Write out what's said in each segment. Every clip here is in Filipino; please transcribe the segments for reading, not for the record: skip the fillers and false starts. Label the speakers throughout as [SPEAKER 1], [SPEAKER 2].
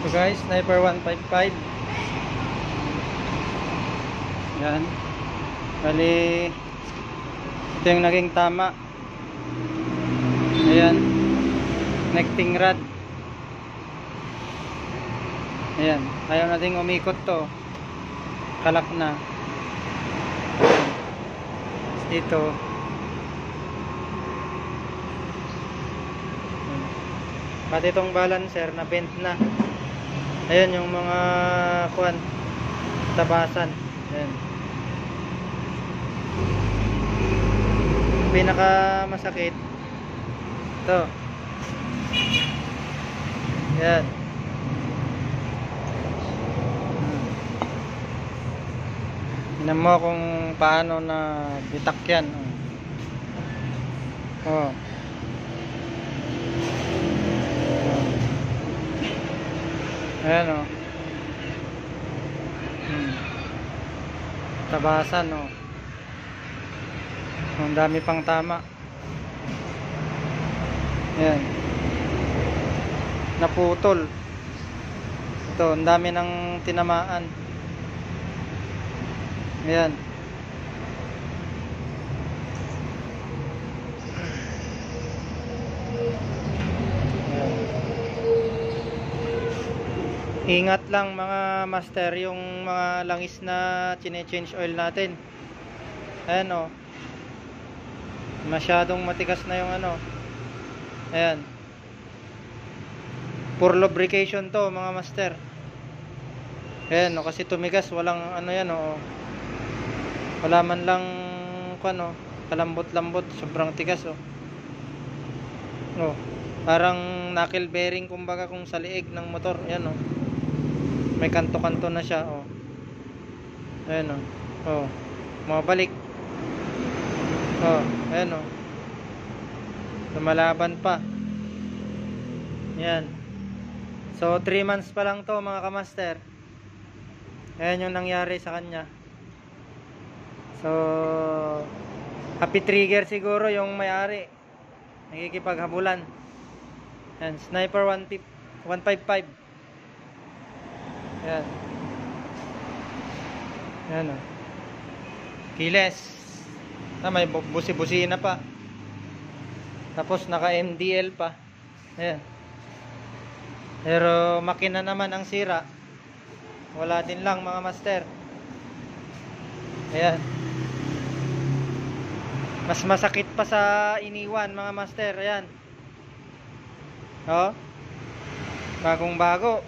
[SPEAKER 1] So guys, Sniper 155. Yan. Bali, ito yung naging tama. Ayan. Connecting rod. Ayan. Ayaw nating umikot to. Kalak na. Dito. Pati itong balancer na bent na. Ayan yung mga kuan, tabasan. Ayan. Pinaka masakit ito. Ayan. Tingnan mo kung paano na bitak yan. Oh. Ayan o. Tabasan o. Ang dami pang tama. Ayan. Naputol. Ito, ang dami ng tinamaan. Ayan. Ingat lang mga master, yung mga langis na chine-change oil natin. Ayan o. Masyadong matigas na yung ano. Ayan. For lubrication to mga master. Ayan o, kasi tumigas. Walang ano yan o. Wala man lang ano, kalambot-lambot. Sobrang tigas o. O. Parang knuckle bearing kumbaga kung sa liig ng motor. Ayan o. May kanto-kanto na siya, oh. Ayan, oh. Oh. Mabalik. Oh, ayan, oh. Lumalaban pa. Ayan. So, 3 months pa lang to mga kamaster. Ayan yung nangyari sa kanya. So, happy trigger siguro yung may-ari. Nakikipaghabulan. Ayan, Sniper 155. Ayan. Ayan o. Keyless. May busi-busina pa. Tapos naka MDL pa. Ayan. Pero makina naman ang sira. Wala din lang mga master. Ayan. Mas masakit pa sa iniwan mga master. Ayan. O. Bagong bago.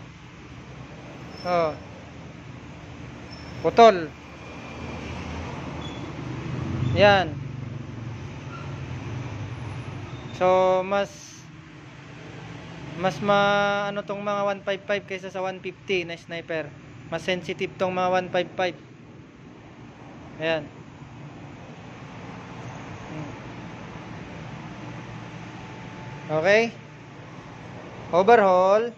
[SPEAKER 1] Oh. Putol. Yan. So mas ano tong mga 155 kaysa sa 150 na sniper. Mas sensitive tong mga 155. Ayan. Okay. Overhaul.